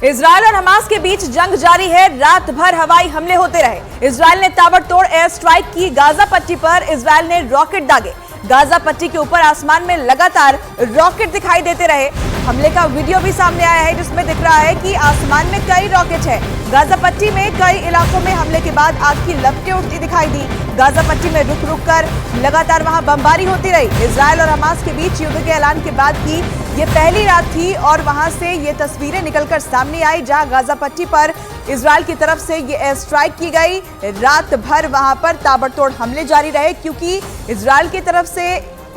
Israel और Hamas के बीच जंग जारी है। रात भर हवाई हमले होते रहे। इजरायल ने ताबड़तोड़ एयर स्ट्राइक की। गाजा पट्टी पर इजरायल ने रॉकेट दागे। गाजा पट्टी के ऊपर आसमान में लगातार रॉकेट दिखाई देते रहे। हमले का वीडियो भी सामने आया है जिसमें दिख रहा है कि आसमान में कई रॉकेट है। गाजा पट्टी में कई इलाकों में हमले के बाद आग की लपटें उठती दिखाई दी। गाजा पट्टी में रुक रुक कर लगातार वहां बमबारी होती रही। इजरायल और हमास के बीच युद्ध के ऐलान के बाद की ये पहली रात थी और वहां से ये तस्वीरें निकलकर सामने आई जहां गाजा पट्टी पर इजरायल की तरफ से ये एयर स्ट्राइक की गई। रात भर वहां पर ताबड़तोड़ हमले जारी रहे क्योंकि इजरायल की तरफ से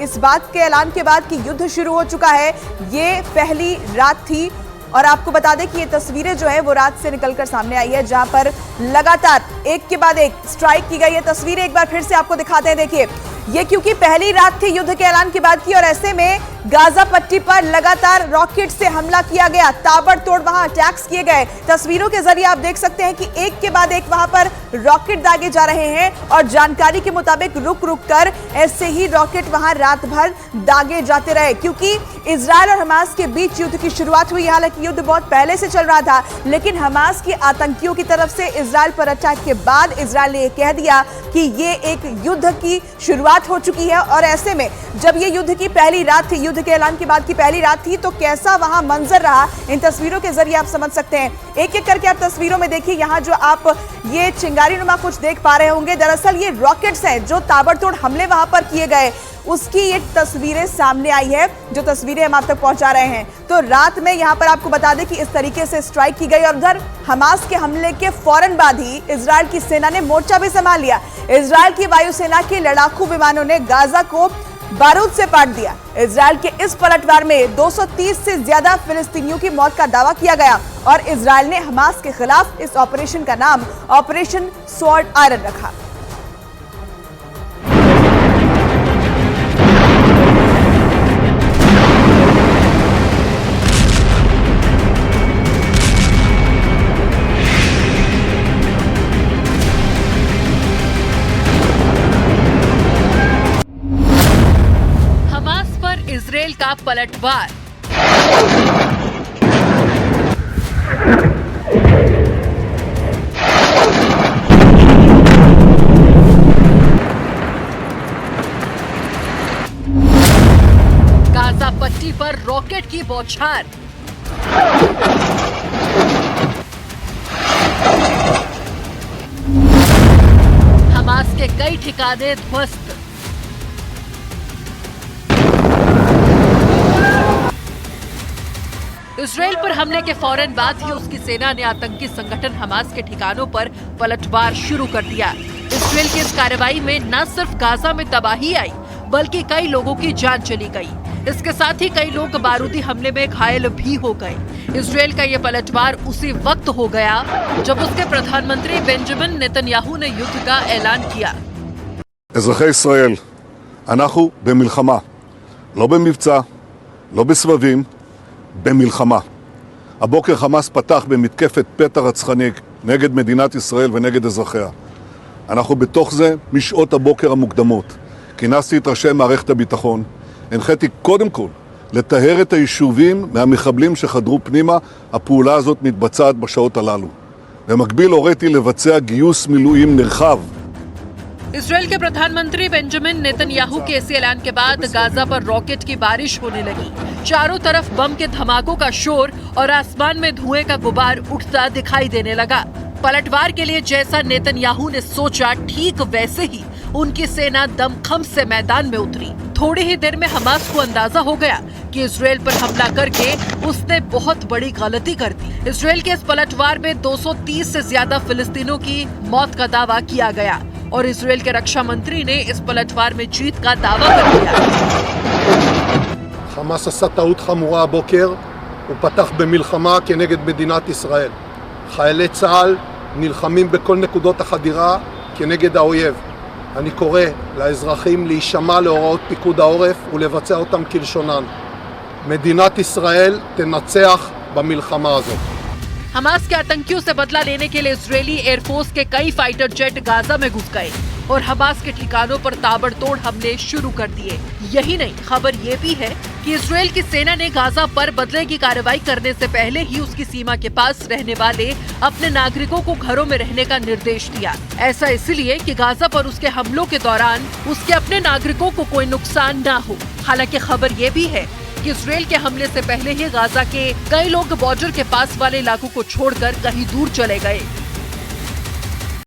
इस बात के ऐलान के बाद कि युद्ध शुरू हो चुका है। ये पहली रात थी और आपको बता दें कि ये तस्वीरें जो है वो रात से निकलकर सामने आई है जहां पर लगातार एक के बाद एक स्ट्राइक की गई है। तस्वीरें एक बार फिर से आपको दिखाते हैं। देखिए ये क्योंकि पहली रात थी युद्ध के ऐलान के बाद की और ऐसे में गाजा पट्टी पर लगातार रॉकेट से हमला किया गया। ताबड़तोड़ वहां अटैक्स किए गए। तस्वीरों के जरिए आप देख सकते हैं कि एक के बाद एक वहां पर रॉकेट दागे जा रहे हैं और जानकारी के मुताबिक रुक रुक कर ऐसे ही रॉकेट वहां रात भर दागे जाते रहे क्योंकि इजरायल और हमास के बीच युद्ध की शुरुआत हुई। हालांकि युद्ध बहुत पहले से चल रहा था लेकिन हमास की आतंकियों की तरफ से इजरायल पर अटैक के बाद इजरायल ने कह दिया कि ये एक युद्ध की शुरुआत हो चुकी है। और ऐसे में जब ये युद्ध की पहली रात थी, युद्ध के ऐलान के बाद की पहली रात थी, तो कैसा वहां मंजर रहा इन तस्वीरों के जरिए आप समझ सकते हैं। एक एक करके आप तस्वीरों में देखिए। यहाँ जो आप ये चिंगारी नुमा कुछ देख पा रहे होंगे दरअसल ये रॉकेट्स हैं जो ताबड़तोड़ हमले वहां पर किए गए उसकी ये तस्वीरें सामने आई है जो तस्वीरें हम आप तक पहुंचा रहे हैं। तो रात में यहां पर आपको बता दें कि इस तरीके से स्ट्राइक की गई और उधर हमास के हमले के फौरन बाद ही इजरायल की सेना ने मोर्चा भी संभाल लिया। इजरायल की वायुसेना के लड़ाकू विमानों ने गाजा को बारूद से पाट दिया। इजरायल के इस पलटवार में 230 से ज्यादा फिलिस्तीनियों की मौत का दावा किया गया और इजरायल ने हमास के खिलाफ इस ऑपरेशन का नाम ऑपरेशन स्वॉर्ड आयरन रखा। इजरायल का पलटवार। गाजा पट्टी पर रॉकेट की बौछार। हमास के कई ठिकाने ध्वस्त। इजरायल पर हमले के फौरन बाद ही उसकी सेना ने आतंकी संगठन हमास के ठिकानों पर पलटवार शुरू कर दिया। इजरायल की इस कार्रवाई में न सिर्फ गाजा में तबाही आई बल्कि कई लोगों की जान चली गई। इसके साथ ही कई लोग बारूदी हमले में घायल भी हो गए। इजरायल का ये पलटवार उसी वक्त हो गया जब उसके प्रधानमंत्री बेंजामिन नेतन्याहू ने युद्ध का ऐलान किया। אזרחי ישראל, אנחנו במלחמה, לא במבצע, לא בסבבים, במלחמה. הבוקר חמאס פתח במתקפת פתע רצחני נגד מדינת ישראל ונגד אזרחיה. אנחנו בתוך זה משעות הבוקר המוקדמות. כינסתי את ראשי מערכת הביטחון. הנחיתי קודם כל לטהר את היישובים מהמחבלים שחדרו פנימה. הפעולה הזאת מתבצעת בשעות הללו. במקביל הוריתי לבצע גיוס מילואים נרחב. इजरायल के प्रधानमंत्री बेंजामिन नेतन्याहू के इस ऐलान के बाद गाजा पर रॉकेट की बारिश होने लगी। चारों तरफ बम के धमाकों का शोर और आसमान में धुएं का गुबार उठता दिखाई देने लगा। पलटवार के लिए जैसा नेतन्याहू ने सोचा ठीक वैसे ही उनकी सेना दमखम से मैदान में उतरी। थोड़ी ही देर में हमास को अंदाजा हो गया कि इजरायल पर हमला करके उसने बहुत बड़ी गलती कर दी। इजरायल के इस पलटवार में 230 से ज्यादा फिलिस्तीनों की मौत का दावा किया गया और इजरायल के रक्षा मंत्री ने इस पलटवार में जीत का दावा कर दिया। חמאס עשה טעות חמורה הבוקר, הוא פתח במלחמה כנגד מדינת ישראל. חיילי צה"ל נלחמים בכל נקודות החדירה כנגד האויב. אני קורא לאזרחים להישמע להוראות פיקוד העורף ולבצע אותם כלשונן. מדינת ישראל תנצח במלחמה הזאת. हमास के आतंकियों से बदला लेने के लिए इजरायली एयरफोर्स के कई फाइटर जेट गाजा में घुस गए और हमास के ठिकानों पर ताबड़तोड़ हमले शुरू कर दिए। यही नहीं, खबर ये भी है कि इजरायल की सेना ने गाजा पर बदले की कार्रवाई करने से पहले ही उसकी सीमा के पास रहने वाले अपने नागरिकों को घरों में रहने का निर्देश दिया। ऐसा इसलिए कि गाजा पर उसके हमलों के दौरान उसके अपने नागरिकों को कोई नुकसान न हो। हालांकि खबर ये भी है कि इजरायल के हमले से पहले ही गाजा के कई लोग बॉर्डर के पास वाले इलाकों को छोड़कर कहीं दूर चले गए।